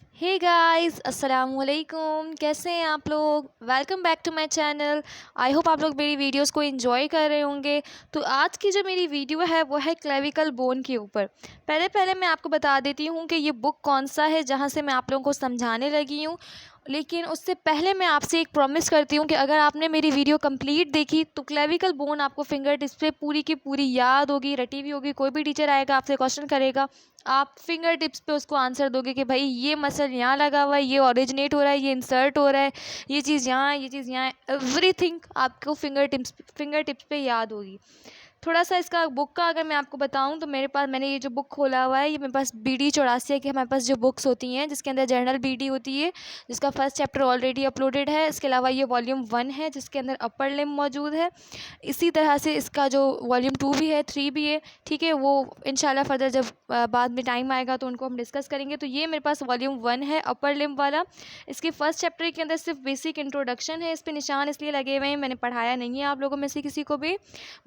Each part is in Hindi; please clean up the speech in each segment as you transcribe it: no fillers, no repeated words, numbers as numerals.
हे गाइस अस्सलाम वालेकुम। कैसे हैं आप लोग? Welcome back to my channel. I hope आप लोग मेरी वीडियोस को एंजॉय कर रहे होंगे। तो आज की जो मेरी वीडियो है वो है क्लेविकल बोन के ऊपर। पहले पहले मैं आपको बता देती हूँ कि ये बुक कौन सा है जहाँ से मैं आप लोगों को समझाने लगी हूँ। लेकिन उससे पहले मैं आपसे एक प्रॉमिस करती हूँ कि अगर आपने मेरी वीडियो कंप्लीट देखी तो क्लेविकल बोन आपको फिंगर टिप्स पे पूरी की पूरी याद होगी, रटी हुई होगी। कोई भी टीचर आएगा आपसे क्वेश्चन करेगा, आप फिंगर टिप्स पे उसको आंसर दोगे कि भाई ये मसल यहाँ लगा हुआ है, ये ओरिजिनेट हो रहा है, ये इंसर्ट हो रहा है, ये चीज़ यहाँ है, ये चीज़ यहाँ है। एवरीथिंग आपको फिंगर टिप्स पे याद होगी। थोड़ा सा इसका बुक का अगर मैं आपको बताऊं तो मेरे पास मैंने ये जो बुक खोला हुआ है, ये मेरे पास BD 84 है कि हमारे पास जो बुक्स होती हैं जिसके अंदर जर्नल BD होती है, जिसका फर्स्ट चैप्टर ऑलरेडी अपलोडेड है। इसके अलावा ये वॉल्यूम 1 है जिसके अंदर अपर लिम मौजूद है। इसी तरह से इसका जो वॉल्यूम 2 भी है, 3 भी है। ठीक है, वो इंशाल्लाह फर्दर जब बाद में टाइम आएगा तो उनको हम डिस्कस करेंगे। तो ये मेरे पास वॉल्यूम 1 है अपर लिम वाला। इसके फर्स्ट चैप्टर के अंदर सिर्फ बेसिक इंट्रोडक्शन है। इस पर निशान इसलिए लगे हुए हैं, मैंने पढ़ाया नहीं है आप लोगों में से किसी को भी,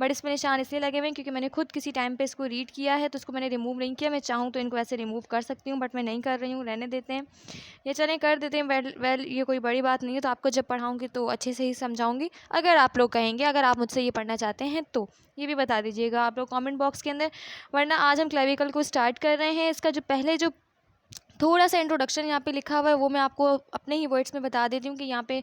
बट इस पर निशान इसलिए लगे हुए हैं क्योंकि मैंने खुद किसी टाइम पे इसको रीड किया है, तो इसको मैंने रिमूव नहीं किया। मैं चाहूँ तो इनको ऐसे रिमूव कर सकती हूँ, बट मैं नहीं कर रही हूँ, रहने देते हैं। ये चलें, कर देते हैं। वेल ये कोई बड़ी बात नहीं है। तो आपको जब पढ़ाऊँगी तो अच्छे से ही समझाऊँगी, अगर आप लोग कहेंगे, अगर आप मुझसे ये पढ़ना चाहते हैं तो ये भी बता दीजिएगा आप लोग कमेंट बॉक्स के अंदर। वरना आज हम क्लेविकल को स्टार्ट कर रहे हैं। इसका जो पहले जो थोड़ा सा इंट्रोडक्शन यहाँ पे लिखा हुआ है वो मैं आपको अपने ही वर्ड्स में बता देती हूँ कि यहाँ पे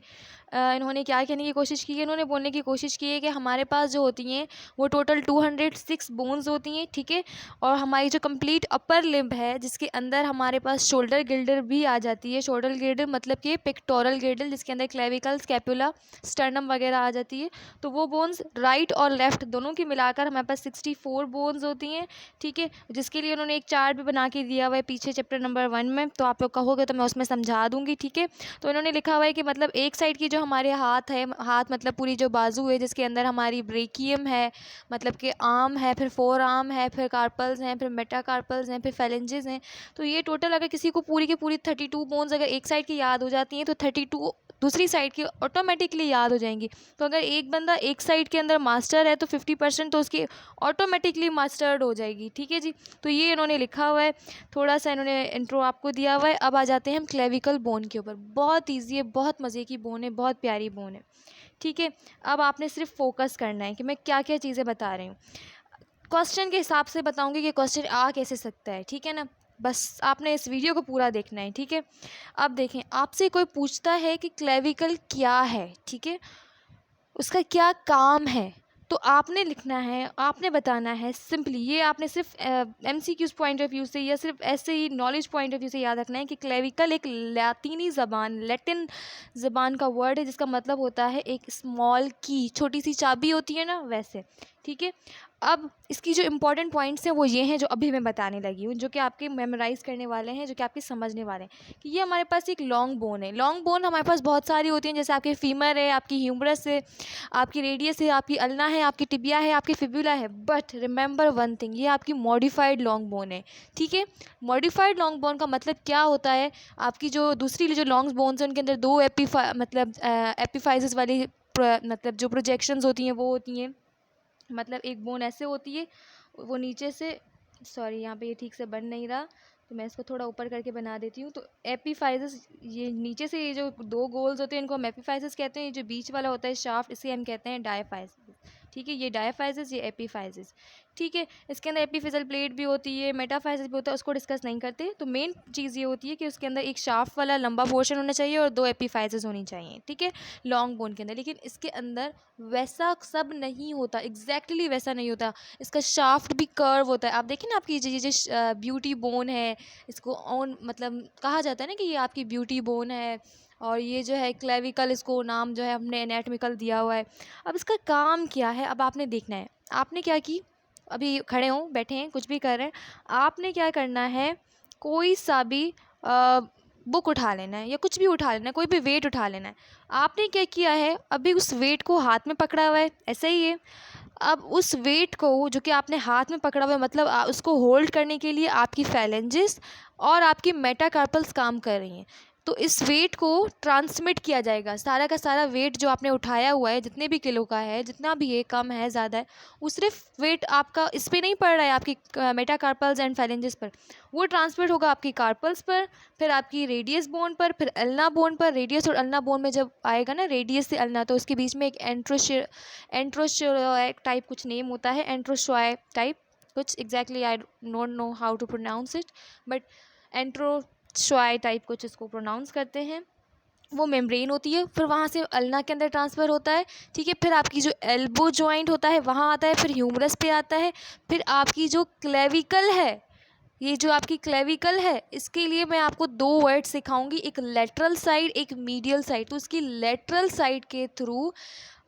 इन्होंने क्या कहने की कोशिश की है। इन्होंने बोलने की कोशिश की है कि हमारे पास जो होती हैं वो टोटल 206 बोन्स होती हैं। ठीक है, और हमारी जो कंप्लीट अपर लिम्ब है जिसके अंदर हमारे पास शोल्डर गिल्डर भी आ जाती है। शोल्डर गिल्डर मतलब कि पेक्टोरल गिल्डर, जिसके अंदर क्लेविकल, स्कैपुला, स्टर्नम वगैरह आ जाती है। तो वो बोन्स राइट और लेफ्ट दोनों की मिलाकर हमारे पास 64 बोन्स होती हैं। ठीक है, जिसके लिए उन्होंने एक चार्ट भी बना के दिया हुआ है पीछे चैप्टर नंबर 1 में, तो आप लोग कहोगे तो मैं उसमें समझा दूंगी। ठीक है, तो इन्होंने लिखा हुआ है कि मतलब एक साइड की जो हमारे हाथ है, हाथ मतलब पूरी जो बाजू है जिसके अंदर हमारी ब्रेकियम है, मतलब कि आर्म है, फिर फोर आर्म है, फिर कार्पल्स हैं, फिर मेटाकार्पल्स हैं, फिर फेलेंजेस हैं। तो ये टोटल अगर किसी को पूरी की पूरी 32 बोन्स अगर एक साइड की याद हो जाती हैं तो 32 दूसरी साइड की ऑटोमेटिकली याद हो जाएंगी। तो अगर एक बंदा एक साइड के अंदर मास्टर है तो 50% तो उसकी ऑटोमेटिकली मास्टर्ड हो जाएगी। ठीक है जी, तो ये इन्होंने लिखा हुआ है। थोड़ा सा इन्होंने इंट्रो आपको दिया हुआ है। अब आ जाते हैं हम क्लेविकल बोन के ऊपर। बहुत ईजी है, बहुत मज़े की बोन है, बहुत प्यारी बोन है। ठीक है, अब आपने सिर्फ फोकस करना है कि मैं क्या क्या चीज़ें बता रही हूँ। क्वेश्चन के हिसाब से बताऊँगी कि क्वेश्चन आ कैसे सकता है। ठीक है ना, बस आपने इस वीडियो को पूरा देखना है। ठीक है, अब देखें, आपसे कोई पूछता है कि क्लेविकल क्या है, ठीक है, उसका क्या काम है, तो आपने लिखना है, आपने बताना है सिंपली। ये आपने सिर्फ MCQs पॉइंट ऑफ व्यू से या सिर्फ ऐसे ही नॉलेज पॉइंट ऑफ व्यू से याद रखना है कि क्लेविकल एक लैटिनी ज़बान, लैटिन ज़बान का वर्ड है जिसका मतलब होता है एक स्मॉल की, छोटी सी चाबी होती है ना, वैसे। ठीक है, अब इसकी जो इंपॉर्टेंट पॉइंट्स हैं वो ये हैं जो अभी मैं बताने लगी हूँ, जो कि आपके मेमोराइज़ करने वाले हैं, जो कि आपके समझने वाले हैं। कि ये हमारे पास एक लॉन्ग बोन है। लॉन्ग बोन हमारे पास बहुत सारी होती हैं, जैसे आपके फीमर है, आपकी ह्यूमरस है, आपकी रेडियस है, आपकी अल्ना है, आपकी टिबिया है, आपकी फिब्यूला है। बट रिमेंबर वन थिंग, ये आपकी मॉडिफाइड लॉन्ग बोन है। ठीक है, मॉडिफाइड लॉन्ग बोन का मतलब क्या होता है, आपकी जो दूसरी जो लॉन्ग बोन्स हैं उनके अंदर दो एपीफाइसिस वाली मतलब जो प्रोजेक्शंस होती हैं वो होती हैं। मतलब एक बोन ऐसे होती है, वो नीचे से, सॉरी यहाँ पे ये ठीक से बन नहीं रहा, तो मैं इसको थोड़ा ऊपर करके बना देती हूँ। तो एपीफाइसिस, ये नीचे से ये जो दो गोल्स होते हैं इनको हम एपीफाइसिस कहते हैं। ये जो बीच वाला होता है शाफ्ट, इसे हम कहते हैं डायफाइसिस। ठीक है, ये डायफाइसिस, ये एपीफाइसिस। ठीक है, इसके अंदर एपीफिजल प्लेट भी होती है, मेटाफाइसिस भी होता है, उसको डिस्कस नहीं करते। तो मेन चीज़ ये होती है कि उसके अंदर एक शाफ्ट वाला लंबा पोर्शन होना चाहिए और दो एपीफाइसिस होनी चाहिए। ठीक है, लॉन्ग बोन के अंदर। लेकिन इसके अंदर वैसा सब नहीं होता, एग्जैक्टली वैसा नहीं होता। इसका शाफ्ट भी कर्व होता है। आप देखिए ना, आपकी ये जो ब्यूटी बोन है, इसको ऑन मतलब कहा जाता है ना कि ये आपकी ब्यूटी बोन है, और ये जो है क्लेविकल, इसको नाम जो है हमने एनाटॉमिकल दिया हुआ है। अब इसका काम क्या है, अब आपने देखना है। आपने क्या की, अभी खड़े हों, बैठे हैं, कुछ भी कर रहे हैं, आपने क्या करना है, कोई सा भी बुक उठा लेना है या कुछ भी उठा लेना है, कोई भी वेट उठा लेना है। आपने क्या किया है, अभी उस वेट को हाथ में पकड़ा हुआ है, ऐसा ही है। अब उस वेट को जो कि आपने हाथ में पकड़ा हुआ है, मतलब उसको होल्ड करने के लिए आपकी फैलेंजेस और आपकी मेटाकार्पल्स काम कर रही हैं। तो इस वेट को ट्रांसमिट किया जाएगा, सारा का सारा वेट जो आपने उठाया हुआ है, जितने भी किलो का है, जितना भी है, कम है ज़्यादा है, वो सिर्फ वेट आपका इस पे नहीं पड़ रहा है, आपकी मेटाकार्पल्स एंड फेरेंजिस पर, वो ट्रांसमिट होगा आपकी कार्पल्स पर, फिर आपकी रेडियस बोन पर, फिर अल्ना बोन पर। रेडियस और अल्ना बोन में जब आएगा ना, रेडियस से अल्ना, तो उसके बीच में एक एंट्रोशोए टाइप कुछ नेम होता है, एंट्रोशोए टाइप कुछ, exactly I don't know how to pronounce it, but एंट्रोशोए टाइप कुछ इसको प्रोनाउंस करते हैं। वो मेम्ब्रेन होती है, फिर वहाँ से अल्ना के अंदर ट्रांसफ़र होता है, ठीक है। फिर आपकी जो एल्बो जॉइंट होता है वहाँ आता है, फिर ह्यूमरस पे आता है, फिर आपकी जो क्लेविकल है, ये जो आपकी क्लेविकल है, इसके लिए मैं आपको दो वर्ड सिखाऊंगी, एक लेटरल साइड, एक मीडियल साइड। तो इसकी लेटरल साइड के थ्रू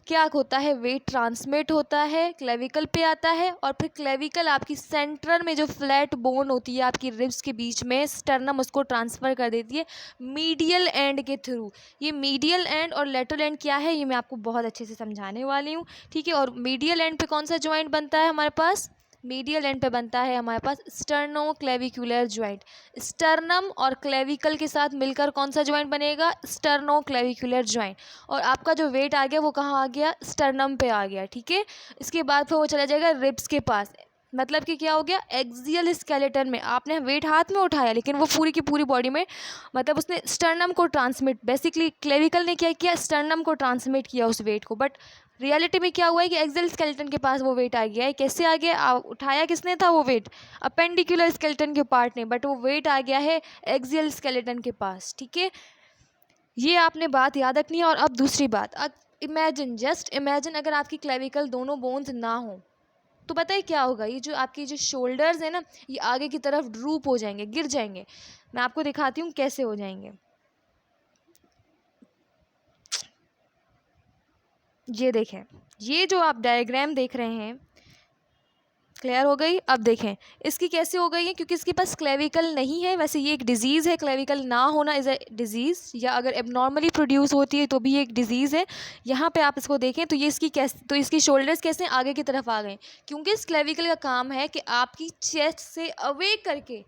क्या होता है, वेट ट्रांसमिट होता है, क्लेविकल पे आता है, और फिर क्लेविकल आपकी सेंट्रल में जो फ्लैट बोन होती है आपकी रिब्स के बीच में, स्टर्नम, उसको ट्रांसफ़र कर देती है मीडियल एंड के थ्रू। ये मीडियल एंड और लेटरल एंड क्या है, ये मैं आपको बहुत अच्छे से समझाने वाली हूँ, ठीक है। और मीडियल एंड पे कौन सा जॉइंट बनता है हमारे पास, मीडियल एंड पे बनता है हमारे पास स्टर्नो क्लेविकुलर जॉइंट। स्टर्नम और क्लेविकल के साथ मिलकर कौन सा जॉइंट बनेगा, स्टर्नो क्लेविकुलर जॉइंट। और आपका जो वेट आ गया वो कहाँ आ गया, स्टर्नम पे आ गया, ठीक है। इसके बाद फिर वो चला जाएगा रिब्स के पास, मतलब कि क्या हो गया, एक्सियल स्केलेटन में आपने वेट हाथ में उठाया, लेकिन वो पूरी की पूरी बॉडी में, मतलब उसने स्टर्नम को ट्रांसमिट, बेसिकली क्लेविकल ने क्या किया, स्टर्नम को ट्रांसमिट किया उस वेट को, बट रियलिटी में क्या हुआ है कि एक्सियल स्केलेटन के पास वो वेट आ गया है। कैसे आ गया, उठाया किसने था वो वेट, अपेंडिकुलर स्केलेटन के पार्ट ने, बट वो वेट आ गया है एक्सियल स्केलेटन के पास, ठीक है। ये आपने बात याद रखनी है। और अब दूसरी बात, इमेजिन, जस्ट इमेजिन, अगर आपकी क्लेविकल दोनों बोन्स ना हो तो बताइए क्या होगा, ये जो आपकी जो शोल्डर्स है ना, ये आगे की तरफ ड्रूप हो जाएंगे, गिर जाएंगे। मैं आपको दिखाती हूँ कैसे हो जाएंगे। ये देखें, ये जो आप डायग्राम देख रहे हैं, क्लियर हो गई। अब देखें इसकी कैसे हो गई है, क्योंकि इसके पास क्लेविकल नहीं है। वैसे ये एक डिजीज़ है, क्लेविकल ना होना इज़ अ डिजीज़, या अगर एबनॉर्मली प्रोड्यूस होती है तो भी एक डिजीज़ है। यहाँ पे आप इसको देखें तो ये इसकी कैसे, तो इसकी शोल्डर्स कैसे आगे की तरफ आ गए, क्योंकि इस क्लेविकल का काम है कि आपकी चेस्ट से अवे करके,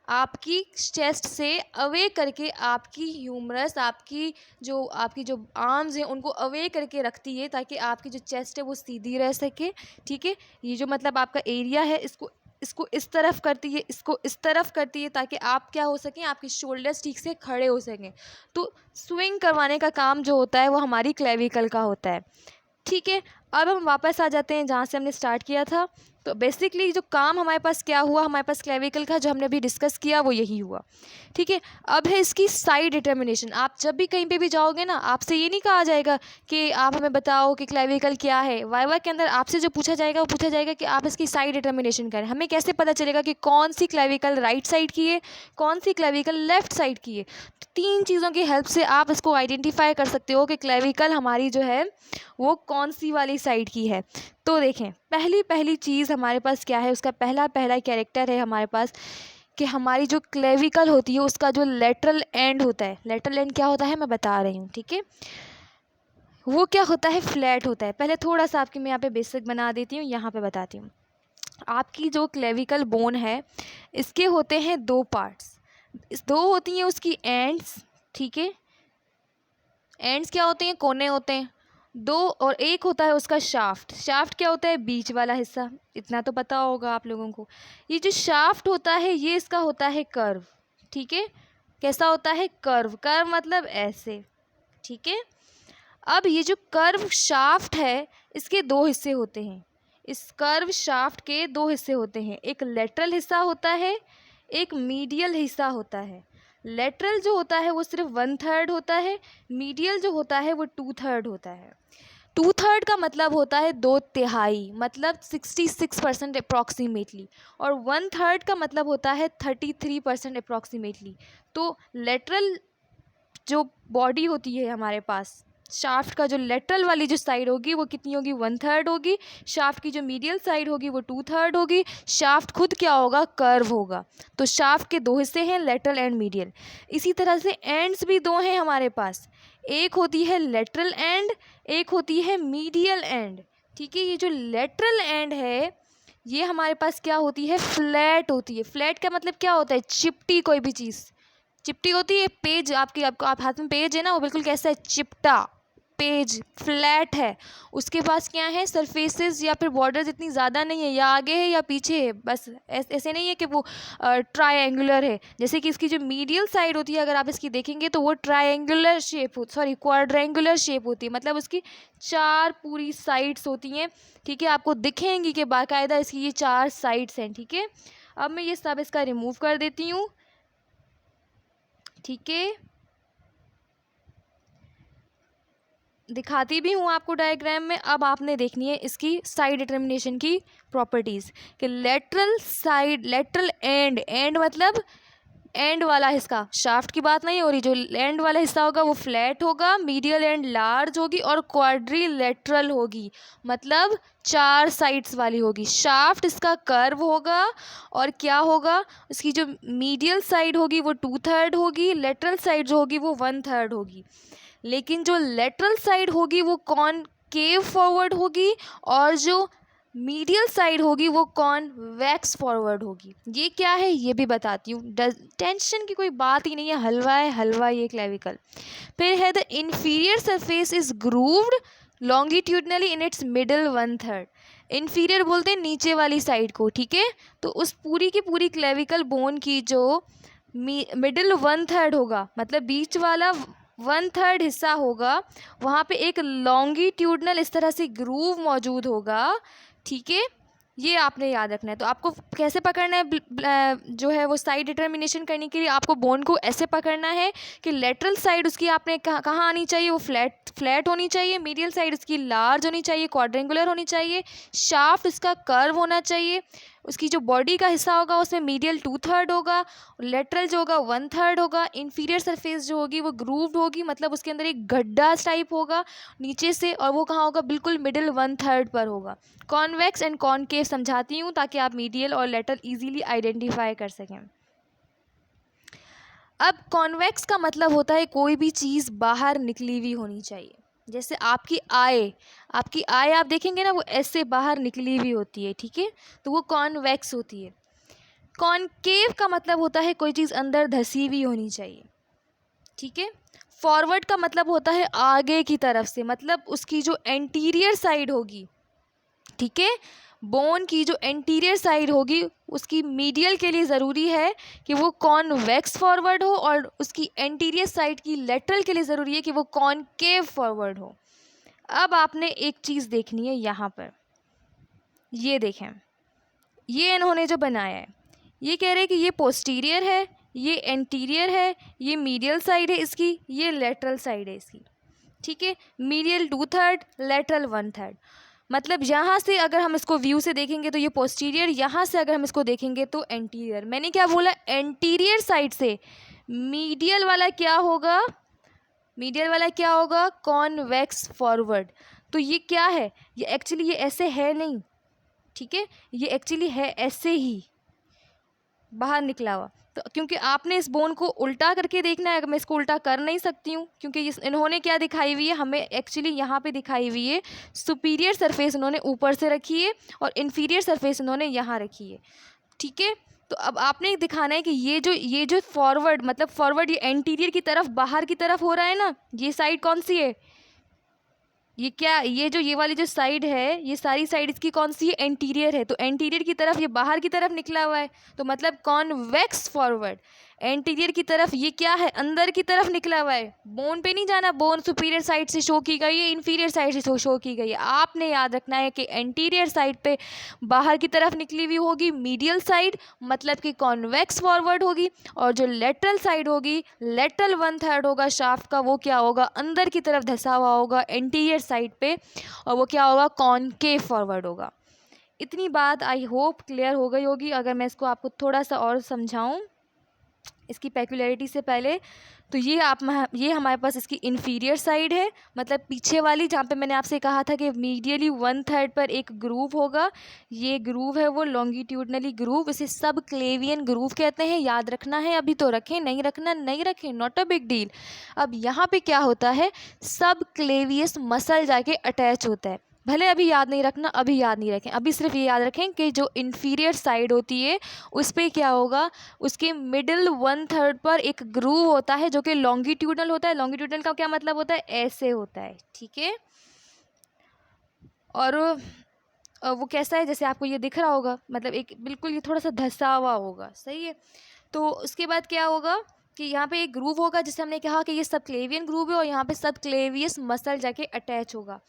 आपकी चेस्ट से अवे करके आपकी ह्यूमरस, आपकी जो आर्म्स हैं उनको अवे करके रखती है, ताकि आपकी जो चेस्ट है वो सीधी रह सके, ठीक है। ये जो मतलब आपका एरिया है, इसको इस तरफ करती है, इसको इस तरफ करती है, ताकि आप क्या हो सकें, आपके शोल्डर्स ठीक से खड़े हो सकें। तो स्विंग करवाने का काम जो होता है वो हमारी क्लेविकल का होता है, ठीक है। अब हम वापस आ जाते हैं जहाँ से हमने स्टार्ट किया था। तो बेसिकली जो काम हमारे पास क्या हुआ, हमारे पास क्लेविकल का जो हमने अभी डिस्कस किया वो यही हुआ, ठीक है। अब है इसकी साइड डिटर्मिनेशन। आप जब भी कहीं पे भी जाओगे ना, आपसे ये नहीं कहा जाएगा कि आप हमें बताओ कि क्लेविकल क्या है। वाइवा के अंदर आपसे जो पूछा जाएगा वो पूछा जाएगा कि आप इसकी साइड डिटर्मिनेशन करें। हमें कैसे पता चलेगा कि कौन सी क्लेविकल राइट साइड की है, कौन सी क्लेविकल लेफ्ट साइड की है। तो तीन चीज़ों की हेल्प से आप इसको आइडेंटिफाई कर सकते हो कि क्लेविकल हमारी जो है वो कौन सी वाली साइड की है। तो देखें, पहली चीज़ हमारे पास क्या है, उसका पहला कैरेक्टर है हमारे पास कि हमारी जो क्लेविकल होती है उसका जो लेटरल एंड होता है, लेटरल एंड क्या होता है मैं बता रही हूँ, ठीक है। वो क्या होता है, फ्लैट होता है। पहले थोड़ा सा आपकी मैं यहाँ पे बेसिक बना देती हूँ, यहाँ पे बताती हूँ। आपकी जो क्लेविकल बोन है इसके होते हैं दो पार्ट्स, दो होती हैं उसकी एंड्स, ठीक है। एंड्स क्या होते हैं, कोने होते हैं दो, और एक होता है उसका शाफ्ट। शाफ्ट क्या होता है, बीच वाला हिस्सा, इतना तो पता होगा आप लोगों को। ये जो शाफ्ट होता है ये इसका होता है कर्व, ठीक है। कैसा होता है, कर्व, कर्व मतलब ऐसे, ठीक है। अब ये जो कर्व शाफ्ट है इसके दो हिस्से होते हैं, इस कर्व शाफ्ट के दो हिस्से होते हैं, एक लेटरल हिस्सा होता है, एक मीडियल हिस्सा होता है। लेटरल जो होता है वो सिर्फ 1/3 होता है, मीडियल जो होता है वो 2/3 होता है। 2/3 का मतलब होता है 2/3, मतलब 66% अप्रॉक्सीमेटली, और 1/3 का मतलब होता है 33% अप्रॉक्सीमेटली। तो लेटरल जो बॉडी होती है हमारे पास, शाफ्ट का जो लेटरल वाली जो साइड होगी वो कितनी होगी, 1/3 होगी। शाफ्ट की जो मीडियल साइड होगी वो 2/3 होगी। शाफ्ट खुद क्या होगा, कर्व होगा। तो शाफ्ट के दो हिस्से हैं, लेटरल एंड मीडियल। इसी तरह से एंड्स भी दो हैं हमारे पास, एक होती है लेटरल एंड, एक होती है मीडियल एंड, ठीक है। ये जो लेटरल एंड है ये हमारे पास क्या होती है, फ्लैट होती है। फ्लैट का मतलब क्या होता है, चिपटी कोई भी चीज़, चिपटी होती है पेज, आपको आप हाथ में पेज है ना, वो बिल्कुल कैसा है, चिपटा पेज, फ्लैट है। उसके पास क्या है, सरफेसेस या फिर बॉर्डर्स इतनी ज़्यादा नहीं है, या आगे है या पीछे है, बस ऐसे नहीं है कि वो ट्रायंगुलर है। जैसे कि इसकी जो मीडियल साइड होती है, अगर आप इसकी देखेंगे तो वो ट्रायंगुलर शेप हो, सॉरी क्वाड्रेंगुलर शेप होती है, मतलब उसकी 4 पूरी साइड्स होती हैं। ठीक है, आपको दिखेंगी कि बाकायदा इसकी ये 4 साइड्स हैं। ठीक है, अब मैं ये सब इसका रिमूव कर देती हूँ। ठीक है, दिखाती भी हूँ आपको डायग्राम में। अब आपने देखनी है इसकी साइड डिटर्मिनेशन की प्रॉपर्टीज़ कि लेटरल साइड, लेटरल एंड मतलब एंड वाला हिस्सा, शाफ्ट की बात नहीं हो रही, जो एंड वाला हिस्सा होगा वो फ्लैट होगा, मीडियल एंड लार्ज होगी और क्वाड्रिलेटरल होगी, मतलब 4 साइड्स वाली होगी। शाफ्ट इसका कर्व होगा और क्या होगा, इसकी जो मीडियल साइड होगी वो 2/3 होगी, लेटरल साइड जो होगी वो 1/3 होगी। लेकिन जो लेटरल साइड होगी वो कॉनकेव फॉरवर्ड होगी और जो मीडियल साइड होगी वो कॉन्वेक्स फॉरवर्ड होगी। ये क्या है ये भी बताती हूँ, टेंशन की कोई बात ही नहीं है, हलवा है हलवा ये क्लेविकल। फिर है the inferior surface is grooved longitudinally in its middle 1/3। Inferior बोलते हैं नीचे वाली साइड को। ठीक है, तो उस पूरी की पूरी क्लेविकल बोन की जो मिडल 1/3 होगा, मतलब बीच वाला 1/3 हिस्सा होगा, वहाँ पे एक लॉन्गिट्यूडनल इस तरह से ग्रूव मौजूद होगा। ठीक है, ये आपने याद रखना है। तो आपको कैसे पकड़ना है, जो है वो साइड डिटर्मिनेशन करने के लिए आपको बोन को ऐसे पकड़ना है कि लेटरल साइड उसकी आपने कहाँ आनी चाहिए, वो फ्लैट होनी चाहिए, मीडियल साइड उसकी लार्ज होनी चाहिए, क्वाड्रेंगुलर होनी चाहिए, शाफ्ट इसका कर्व होना चाहिए, उसकी जो बॉडी का हिस्सा होगा उसमें मीडियल 2/3 होगा, लेटरल जो होगा 1/3 होगा, इंफीरियर सरफेस जो होगी वो ग्रूव्ड होगी, मतलब उसके अंदर एक गड्ढा टाइप होगा नीचे से, और वो कहाँ होगा, बिल्कुल मिडिल 1/3 पर होगा। कॉन्वेक्स एंड कॉनकेव समझाती हूँ ताकि आप मीडियल और लेटरल इजीली आइडेंटिफाई कर सकें। अब कॉन्वेक्स का मतलब होता है कोई भी चीज़ बाहर निकली हुई होनी चाहिए। जैसे आपकी आई आप देखेंगे ना, वो ऐसे बाहर निकली हुई होती है। ठीक है, तो वो कॉन्वेक्स होती है। कॉनकेव का मतलब होता है कोई चीज़ अंदर धसी हुई होनी चाहिए। ठीक है, फॉरवर्ड का मतलब होता है आगे की तरफ से, मतलब उसकी जो एंटीरियर साइड होगी, ठीक है, बोन की जो एंटीरियर साइड होगी उसकी मीडियल के लिए ज़रूरी है कि वो कॉन्वेक्स फॉरवर्ड हो, और उसकी एंटीरियर साइड की लेटरल के लिए ज़रूरी है कि वो कॉनकेव फॉरवर्ड हो। अब आपने एक चीज़ देखनी है यहाँ पर, ये देखें, ये इन्होंने जो बनाया है, ये कह रहे हैं कि ये पोस्टीरियर है, ये एंटीरियर है, ये मीडियल साइड है इसकी, ये लेटरल साइड है इसकी। ठीक है, मीडियल 2/3, लेटरल 1/3, मतलब यहाँ से अगर हम इसको व्यू से देखेंगे तो ये पोस्टीरियर, यहाँ से अगर हम इसको देखेंगे तो एंटीरियर। मैंने क्या बोला, एंटीरियर साइड से मीडियल वाला क्या होगा, मीडियल वाला क्या होगा, कॉन्वेक्स फॉरवर्ड। तो ये क्या है, ये एक्चुअली ये ऐसे है नहीं, ठीक है, ये एक्चुअली है ऐसे ही बाहर निकला हुआ। तो क्योंकि आपने इस बोन को उल्टा करके देखना है, मैं इसको उल्टा कर नहीं सकती हूँ क्योंकि इन्होंने क्या दिखाई हुई है, हमें एक्चुअली यहाँ पे दिखाई हुई है सुपीरियर सरफेस इन्होंने ऊपर से रखी है और इन्फीरियर सरफेस इन्होंने यहाँ रखी है। ठीक है, तो अब आपने दिखाना है कि ये जो फॉरवर्ड, मतलब फॉरवर्ड ये एंटीरियर की तरफ, बाहर की तरफ हो रहा है ना, ये साइड कौन सी है, ये क्या, ये वाली जो साइड है, ये सारी साइड इसकी कौन सी है, एंटीरियर है। तो एंटीरियर की तरफ ये बाहर की तरफ निकला हुआ है, तो मतलब कॉन्वेक्स फॉरवर्ड। एंटीरियर की तरफ ये क्या है, अंदर की तरफ निकला हुआ है, बोन पे नहीं जाना, बोन सुपीरियर साइड से शो की गई है, इन्फीरियर साइड से शो की गई है। आपने याद रखना है कि एंटीरियर साइड पे बाहर की तरफ निकली हुई होगी मीडियल साइड, मतलब कि कॉन्वेक्स फॉरवर्ड होगी, और जो लेटरल साइड होगी, लेटरल 1/3 होगा शाफ्ट का, वो क्या होगा, अंदर की तरफ धसा हुआ होगा एंटीरियर साइड पे, और वो क्या होगा, कॉनकेव फॉरवर्ड होगा। इतनी बात आई होप क्लियर हो गई होगी। अगर मैं इसको आपको थोड़ा सा और समझाऊं इसकी पेक्युलरिटी से पहले, तो ये हमारे पास इसकी इन्फीरियर साइड है, मतलब पीछे वाली, जहाँ पे मैंने आपसे कहा था कि मीडियली 1/3 पर एक ग्रूव होगा, ये ग्रूव है वो लॉन्गिट्यूडनली ग्रूव, इसे सब क्लेवियन ग्रूव कहते हैं। याद रखना है, अभी तो रखें, नहीं रखना नहीं रखें, नॉट अ बिग डील। अब यहाँ पे क्या होता है, सब क्लेवियस मसल जाके अटैच होता है, भले अभी याद नहीं रखना, अभी याद नहीं रखें, अभी सिर्फ ये याद रखें कि जो इन्फीरियर साइड होती है उस पर क्या होगा, उसके मिडिल 1/3 पर एक ग्रूव होता है जो कि लॉन्गिट्यूडनल होता है। लॉन्गिट्यूडनल का क्या मतलब होता है, ऐसे होता है, ठीक है। और वो कैसा है, जैसे आपको ये दिख रहा होगा, मतलब एक बिल्कुल ये थोड़ा सा धंसा हुआ होगा, सही है। तो उसके बाद क्या होगा कि यहाँ पे एक ग्रूव होगा, जिसे हमने कहा कि ये सबक्लेवियन ग्रूव है, और यहाँ पे सबक्लेवियस मसल जाके अटैच होगा।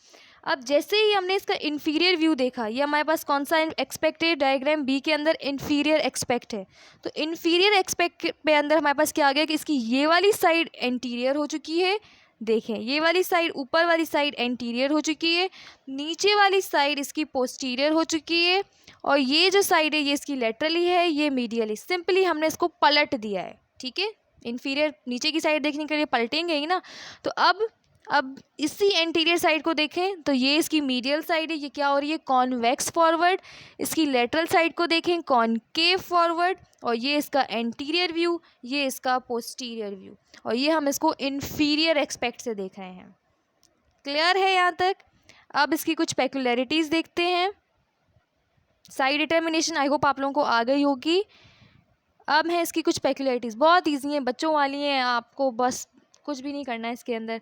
अब जैसे ही हमने इसका इन्फीरियर व्यू देखा, ये हमारे पास कौन सा एक्सपेक्टेड डायग्राम बी के अंदर इन्फीरियर एक्सपेक्ट है। तो इन्फीरियर एक्सपेक्ट पे अंदर हमारे पास क्या आ गया कि इसकी ये वाली साइड एंटीरियर हो चुकी है, देखें ये वाली साइड, ऊपर वाली साइड एंटीरियर हो चुकी है, नीचे वाली साइड इसकी पोस्टीरियर हो चुकी है, और ये जो साइड है ये इसकी लेटरली है, ये मीडियली। सिंपली हमने इसको पलट दिया है, ठीक है। इन्फीरियर नीचे की साइड देखने के लिए पलटेंगे ही ना। तो अब इसी एंटीरियर साइड को देखें तो ये इसकी मीडियल साइड है, ये क्या हो रही है, कॉन्वेक्स फॉरवर्ड। इसकी लेटरल साइड को देखें, कॉनकेव फॉरवर्ड। और ये इसका एंटीरियर व्यू, ये इसका पोस्टीरियर व्यू, और ये हम इसको इन्फीरियर एक्सपेक्ट से देख रहे हैं। क्लियर है यहाँ तक। अब इसकी कुछ पेक्युलरिटीज़ देखते हैं। साइड डिटर्मिनेशन आई होप आप लोगों को आ गई होगी। अब है इसकी कुछ पेक्युलरिटीज़, बहुत ईजी हैं, बच्चों वाली हैं, आपको बस कुछ भी नहीं करना है इसके अंदर।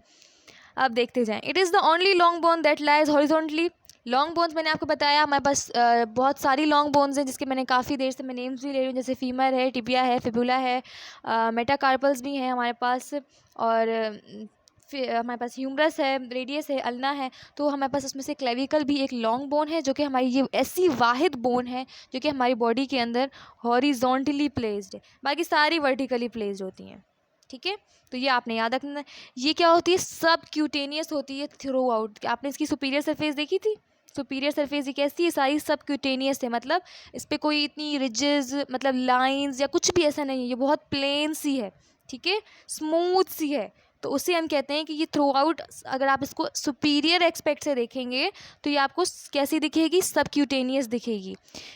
अब देखते जाएं। It is the only long bone that lies horizontally. Long bones मैंने आपको बताया हमारे पास बहुत सारी लॉन्ग बोन्स हैं, जिसके मैंने काफ़ी देर से मैं नेम्स भी ले रही हूँ, जैसे फीमर है, टिबिया है, फिबुला है, मेटाकार्पल्स भी हैं हमारे पास, और हमारे पास ह्यूमरस है, रेडियस है, अल्ना है। तो हमारे पास उसमें से क्लेविकल भी एक लॉन्ग बोन है, जो कि हमारी ये ऐसी वाहिद बोन है जो कि हमारी बॉडी के अंदर हॉरिजॉन्टली प्लेस्ड है, बाकी सारी वर्टिकली प्लेस्ड होती हैं, ठीक है। तो ये आपने याद रखना है। ये क्या होती है, सब क्यूटेनियस होती है थ्रू आउट। आपने इसकी सुपीरियर सरफेस देखी थी, सुपीरियर सरफेस ये कैसी है, सारी सब क्यूटेनियस है, मतलब इस पर कोई इतनी रिजेस मतलब लाइंस या कुछ भी ऐसा नहीं है, ये बहुत प्लेन सी है, ठीक है, स्मूथ सी है। तो उसे हम कहते हैं कि ये थ्रू आउट, अगर आप इसको सुपीरियर एक्सपेक्ट से देखेंगे तो ये आपको कैसी दिखेगी, सबक्यूटेनियस दिखेगी।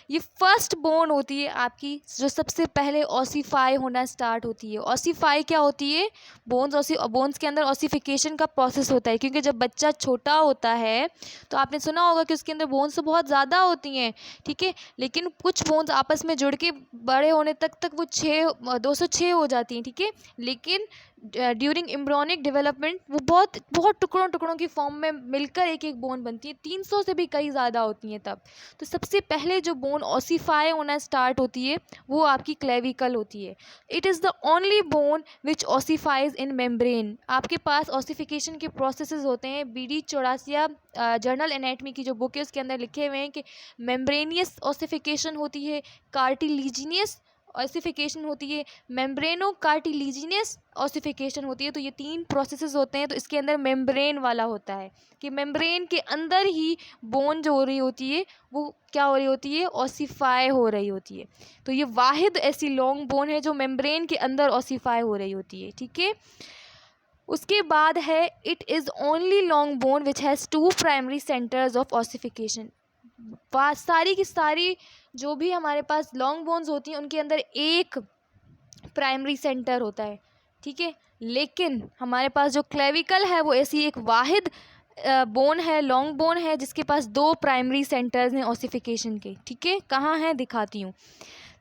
ये फर्स्ट बोन होती है आपकी, जो सबसे पहले ऑसिफाई होना स्टार्ट होती है। ऑसिफाई क्या होती है, बोन्स के अंदर ऑसिफिकेशन का प्रोसेस होता है, क्योंकि जब बच्चा छोटा होता है तो आपने सुना होगा कि उसके अंदर बोन्स तो बहुत ज़्यादा होती हैं, ठीक है, लेकिन कुछ बोन्स आपस में जुड़ के बड़े होने तक वो 206 हो जाती हैं, ठीक है। लेकिन ड्यूरिंग एम्ब्रियोनिक डेवलपमेंट वो बहुत बहुत टुकड़ों टुकड़ों की फॉर्म में मिलकर एक एक बोन बनती है, 300 से भी कई ज़्यादा होती हैं तब। तो सबसे पहले जो बोन ऑसिफाई होना स्टार्ट होती है वो आपकी क्लेविकल होती है। It is the only bone which ossifies in membrane. आपके पास ऑसिफिकेशन के प्रोसेसेस होते हैं, BD चौरासिया जर्नल एनाटमी की जो बुक है उसके अंदर लिखे हुए हैं कि मेम्ब्रेनियस ऑसिफिकेशन होती है, कार्टिलिजिनियस ऑसिफिकेशन होती है, मेम्ब्रेनो कार्टिलिजिनियस ऑसिफिकेशन होती है। तो ये 3 प्रोसेसेस होते हैं। तो इसके अंदर मेम्ब्रेन वाला होता है कि मेम्ब्रेन के अंदर ही बोन जो हो रही होती है वो क्या हो रही होती है, ऑसिफाई हो रही होती है। तो ये वाहिद ऐसी लॉन्ग बोन है जो मेम्ब्रेन के अंदर ऑसिफाई हो रही होती है, ठीक है। उसके बाद है it is only long bone which has 2 primary centres of ossification. सारी की सारी जो भी हमारे पास लॉन्ग बोन्स होती हैं उनके अंदर एक प्राइमरी सेंटर होता है, ठीक है। लेकिन हमारे पास जो क्लेविकल है वो ऐसी एक वाहिद बोन है, लॉन्ग बोन है, जिसके पास 2 प्राइमरी सेंटर्स हैं ऑसिफिकेशन के, ठीक है। कहाँ हैं दिखाती हूँ।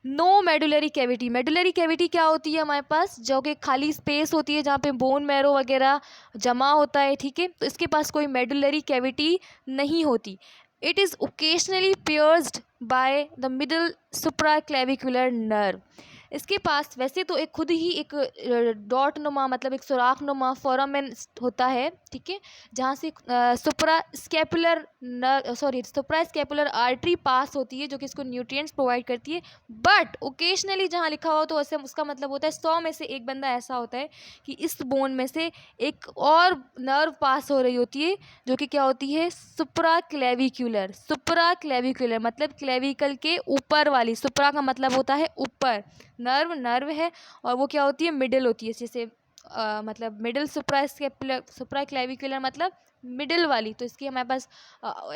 No medullary cavity. Medullary cavity क्या होती है हमारे पास, जो कि खाली स्पेस होती है जहाँ पे बोन मैरो वगैरह जमा होता है, ठीक है। तो इसके पास कोई मेडुलरी कैविटी नहीं होती। It is occasionally pierced by the middle supraclavicular nerve. इसके पास वैसे तो एक खुद ही एक डॉट नुमा मतलब एक सुराख नुमा फोरामेन होता है, ठीक है, जहाँ से सुप्रा स्केपुलर आर्टरी पास होती है जो कि इसको न्यूट्रिएंट्स प्रोवाइड करती है। बट ओकेजनली जहाँ लिखा हुआ तो वैसे उसका मतलब होता है 100 में से एक बंदा ऐसा होता है कि इस बोन में से एक और नर्व पास हो रही होती है जो कि क्या होती है, सुप्रा क्लेविकुलर मतलब क्लेविकल के ऊपर वाली। सुप्रा का मतलब होता है ऊपर, नर्व है, और वो क्या होती है, मिडिल होती है। जैसे मतलब मिडिल सुप्रा क्लेविकुलर मतलब मिडिल वाली, तो इसकी हमारे पास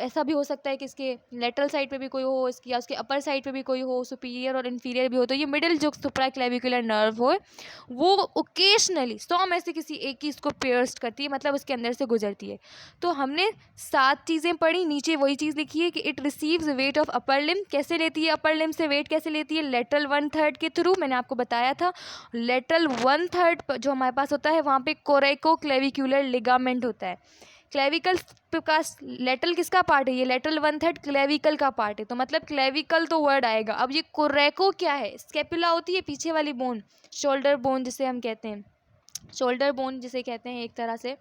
ऐसा भी हो सकता है कि इसके लेटरल साइड पे भी कोई हो, इसकी या उसके अपर साइड पे भी कोई हो, सुपीरियर और इन्फीरियर भी हो। तो ये मिडिल जो सुप्राक्लेविकुलर नर्व हो वो ओकेशनली 100 में से किसी एक की इसको पियर्स्ट करती है, मतलब उसके अंदर से गुजरती है। तो हमने 7 चीज़ें पढ़ी, नीचे वही चीज़ लिखी है कि it receives weight of upper limb. कैसे लेती है अपर लिम्ब से वेट, कैसे लेती है? लेटरल 1/3 के थ्रू। मैंने आपको बताया था लेटरल 1/3 जो हमारे पास होता है वहाँ पे कोरेको क्लेविकुलर लिगामेंट होता है। क्लेविकल का लेटरल किसका पार्ट है? ये लेटरल 1/3 क्लेविकल का पार्ट है, तो मतलब क्लेविकल तो वर्ड आएगा। अब ये कोरेको क्या है? स्केपुला होती है पीछे वाली बोन, शोल्डर बोन जिसे हम कहते हैं, शोल्डर बोन जिसे कहते हैं एक तरह से।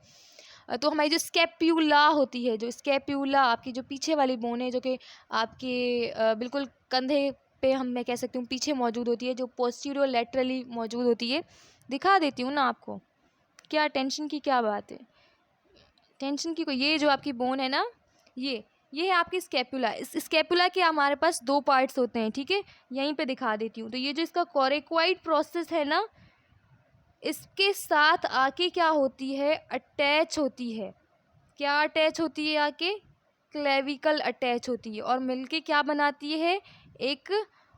तो हमारी जो स्केप्यूला होती है, जो स्केप्यूला आपकी जो पीछे वाली बोन है, जो कि आपके बिल्कुल कंधे पे हम मैं कह सकती हूँ पीछे मौजूद होती है, जो पोस्टीरियर लेटरली मौजूद होती है। दिखा देती हूँ ना आपको, क्या टेंशन की क्या बात है, टेंशन की कोई। ये जो आपकी बोन है ना, ये है आपकी स्केपुला। इस स्केपुला के हमारे पास 2 पार्ट्स होते हैं, ठीक है, यहीं पे दिखा देती हूँ। तो ये जो इसका कोरेक्वाइड प्रोसेस है ना, इसके साथ आके क्या होती है? अटैच होती है। क्या अटैच होती है? आके क्लेविकल अटैच होती है और मिलके क्या बनाती है? एक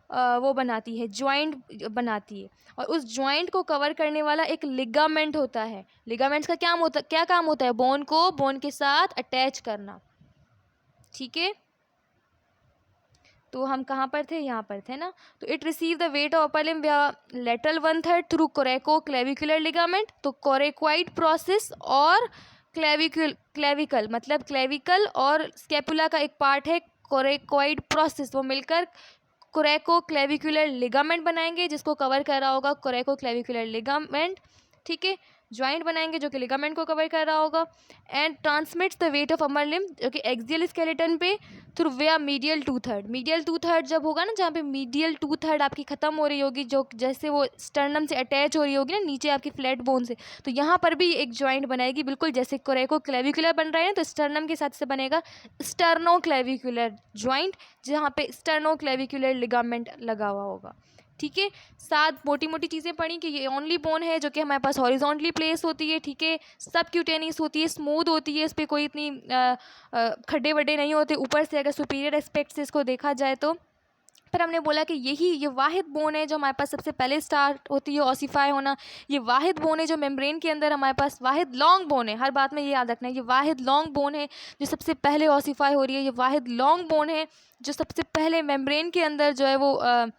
वो बनाती है, जॉइंट बनाती है। और उस जॉइंट को कवर करने वाला एक लिगामेंट होता है। लिगामेंट्स का क्या काम होता है? बोन को बोन के साथ अटैच करना, ठीक है। तो हम कहाँ पर थे? यहाँ पर थे ना। तो it receive the weight of upper limb lateral 1/3 through कोरेको clavicular ligament. तो कोरेक्वाइड प्रोसेस और क्लेविकल मतलब क्लेविकल और स्केपुला का एक पार्ट है कोरेक्वाइड प्रोसेस, वो मिलकर कोरेको क्लेविकुलर लिगामेंट बनाएंगे, जिसको कवर कर रहा होगा कोरेको क्लेविकुलर लिगामेंट, ठीक है। ज्वाइंट बनाएंगे जो कि लिगामेंट को कवर कर रहा होगा। And transmits the weight of upper limb जो कि एक्सियल स्केलेटन पे थ्रू वेया मीडियल 2/3। मीडियल 2/3 जब होगा ना, जहाँ पे मीडियल 2/3 आपकी खत्म हो रही होगी, जो जैसे वो स्टर्नम से अटैच हो रही होगी ना नीचे आपकी फ्लैट बोन से, तो यहाँ पर भी एक ज्वाइंट बनाएगी, बिल्कुल जैसे कोरेको क्लेविकुलर बन रहा है ना, तो स्टर्नम के साथ से बनेगा स्टर्नो क्लेविकुलर ज्वाइंट, जहाँ पे स्टर्नो क्लेविकुलर लिगामेंट लगा हुआ होगा, ठीक है। 7 मोटी मोटी चीज़ें पढ़ी कि ये ओनली बोन है जो कि हमारे पास हॉरिजॉन्टली प्लेस होती है, ठीक है, सब क्यूटेनियस होती है, स्मूथ होती है, इस पर कोई इतनी खड्डे वड्डे नहीं होते ऊपर से, अगर सुपीरियर एस्पेक्ट से इसको देखा जाए तो। फिर हमने बोला कि ये वाहिद बोन है जो हमारे पास सबसे पहले स्टार्ट होती है ऑसिफाई होना। ये वाहिद बोन है जो मेम्ब्रेन के अंदर हमारे पास, वाहिद लॉन्ग बोन है, हर बात में ये याद रखना है, ये वाहिद लॉन्ग बोन है जो सबसे पहले ऑसिफाई हो रही है। ये वाहिद लॉन्ग बोन है जो सबसे पहले मेम्ब्रेन के अंदर जो है वो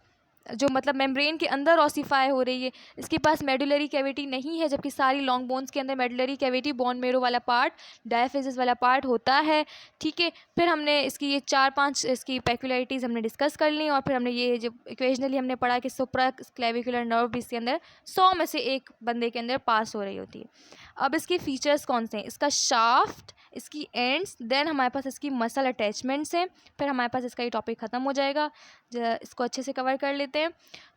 जो मतलब मेम्ब्रेन के अंदर ऑसिफाई हो रही है। इसके पास मेडुलरी कैविटी नहीं है, जबकि सारी लॉन्ग बोन्स के अंदर मेडुलरी कैविटी, बोन मेरो वाला पार्ट, डायफिजिस वाला पार्ट होता है, ठीक है। फिर हमने इसकी ये 4-5 इसकी पेक्युलरिटीज़ हमने डिस्कस कर ली, और फिर हमने ये जो इक्वेशनली हमने पढ़ा कि सुप्रा क्लेविकुलर नर्व भी इसके अंदर 100 में से एक बंदे के अंदर पास हो रही होती है। अब इसके फीचर्स कौन से हैं? इसका शाफ्ट, इसकी एंड्स, देन हमारे पास इसकी मसल अटैचमेंट्स हैं, फिर हमारे पास इसका ये टॉपिक ख़त्म हो जाएगा। इसको अच्छे से कवर कर लेते हैं।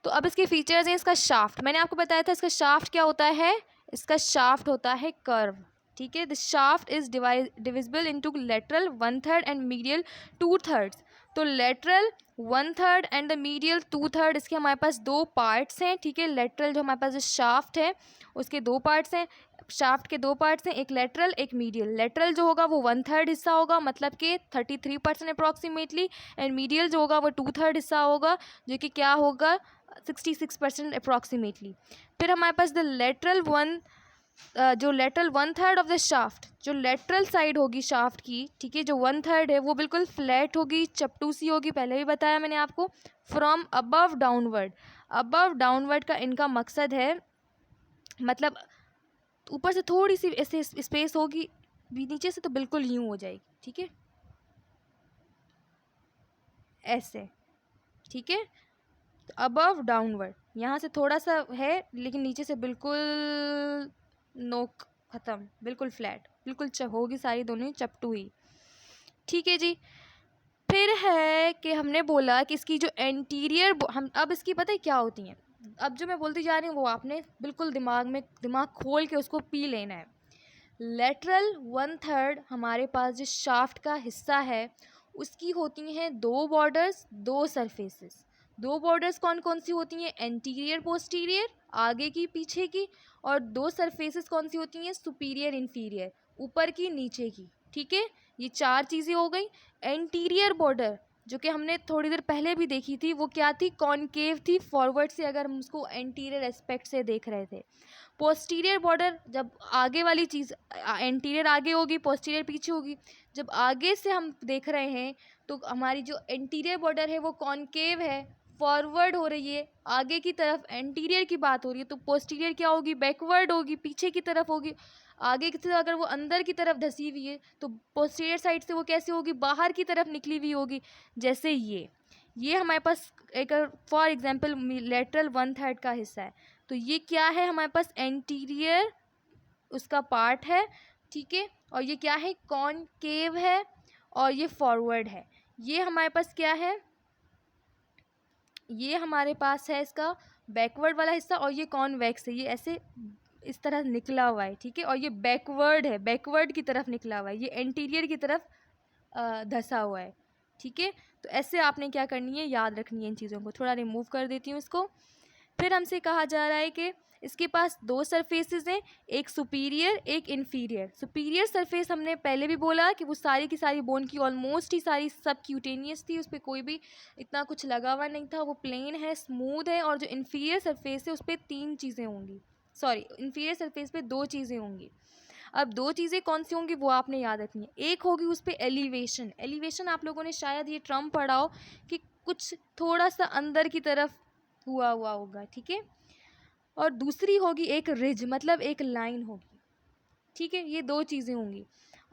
तो अब इसके फीचर्स हैं। इसका शाफ्ट, मैंने आपको बताया था इसका शाफ्ट क्या होता है? इसका शाफ्ट होता है कर्व, ठीक है। The shaft is divisible into lateral 1/3 and medial 2/3। तो लेटरल 1/3 एंड द मीडियल 2/3 इसके हमारे पास 2 पार्ट्स हैं, ठीक है। लेटरल जो हमारे पास जो शाफ्ट है उसके 2 पार्ट्स हैं, शाफ्ट के 2 पार्ट्स हैं, एक लेटरल एक मीडियल। लेटरल जो होगा वो 1/3 हिस्सा होगा, मतलब कि 33% अप्रॉक्सीमेटली, एंड मीडियल जो होगा वो 2/3 हिस्सा होगा, जो कि क्या होगा 66% अप्रॉक्सीमेटली। फिर हमारे पास द लेटरल जो लेटरल 1/3 ऑफ द शाफ्ट, जो लेटरल साइड होगी शाफ्ट की, ठीक है, जो 1/3 है वो बिल्कुल फ्लैट होगी, चपटूसी होगी, पहले भी बताया मैंने आपको। From above downward, above downward का इनका मकसद है, मतलब ऊपर से थोड़ी सी ऐसे स्पेस होगी, नीचे से तो बिल्कुल यूं हो जाएगी, ठीक है, ऐसे, ठीक है। तो अबव डाउनवर्ड यहाँ से थोड़ा सा है, लेकिन नीचे से बिल्कुल नोक ख़त्म, बिल्कुल फ्लैट, बिल्कुल होगी सारी दोनों चपटू ही, ठीक है जी। फिर है कि हमने बोला कि इसकी जो एंटीरियर, हम अब इसकी पता है क्या होती हैं, अब जो मैं बोलती जा रही हूँ वो आपने बिल्कुल दिमाग खोल के उसको पी लेना है। लेटरल 1/3 हमारे पास जो शाफ्ट का हिस्सा है उसकी होती हैं 2 बॉर्डर्स, 2 सरफेसेस। 2 बॉर्डर्स कौन कौन सी होती हैं? एंटीरियर पोस्टीरियर, आगे की पीछे की, और 2 सरफेसेस कौन सी होती हैं? सुपीरियर इन्फीरियर, ऊपर की नीचे की, ठीक है, ये 4 चीज़ें हो गई। एंटीरियर बॉर्डर जो कि हमने थोड़ी देर पहले भी देखी थी, वो क्या थी, कॉनकेव थी फॉरवर्ड से, अगर हम उसको एंटीरियर एस्पेक्ट से देख रहे थे। पोस्टीरियर बॉर्डर, जब आगे वाली चीज़, एंटीरियर आगे होगी, पोस्टीरियर पीछे होगी। जब आगे से हम देख रहे हैं तो हमारी जो एंटीरियर बॉर्डर है वो कॉनकेव है, फॉरवर्ड हो रही है आगे की तरफ। एंटीरियर की बात हो रही है तो पोस्टीरियर क्या होगी, बैकवर्ड होगी, पीछे की तरफ होगी। आगे की तरफ अगर वो अंदर की तरफ धसी हुई है तो पोस्टीरियर साइड से वो कैसे होगी, बाहर की तरफ निकली हुई होगी। जैसे ये हमारे पास एक, फॉर एग्जांपल लेटरल 1/3 का हिस्सा है, तो ये क्या है हमारे पास, एंटीरियर उसका पार्ट है, ठीक है। और ये क्या है, कॉनकेव है, और ये फॉरवर्ड है। ये हमारे पास क्या है, ये हमारे पास है इसका बैकवर्ड वाला हिस्सा, और ये कॉन्वेक्स है, ये ऐसे इस तरह निकला हुआ है, ठीक है। और ये बैकवर्ड है, बैकवर्ड की तरफ निकला हुआ है, ये एंटीरियर की तरफ धसा हुआ है, ठीक है। तो ऐसे आपने क्या करनी है, याद रखनी है इन चीज़ों को। थोड़ा रिमूव कर देती हूँ इसको। फिर हमसे कहा जा रहा है कि इसके पास 2 सरफेसेस हैं, एक सुपीरियर एक इन्फीरियर। सुपीरियर सरफेस हमने पहले भी बोला कि वो सारी की सारी बोन की ऑलमोस्ट ही सारी सब क्यूटेनियस थी, उस पर कोई भी इतना कुछ लगा हुआ नहीं था, वो प्लेन है, स्मूथ है। और जो इन्फीरियर सरफेस है उस पर 3 चीज़ें होंगी, सॉरी इन्फीरियर सरफेस पे 2 चीज़ें होंगी। अब 2 चीज़ें कौन सी होंगी वो आपने याद रखनी है। एक होगी उस पर एलिवेशन, एलिवेशन आप लोगों ने शायद ये टर्म पढ़ा हो कि कुछ थोड़ा सा अंदर की तरफ हुआ होगा, ठीक है। और दूसरी होगी एक रिज, मतलब एक लाइन होगी, ठीक है। ये 2 चीज़ें होंगी।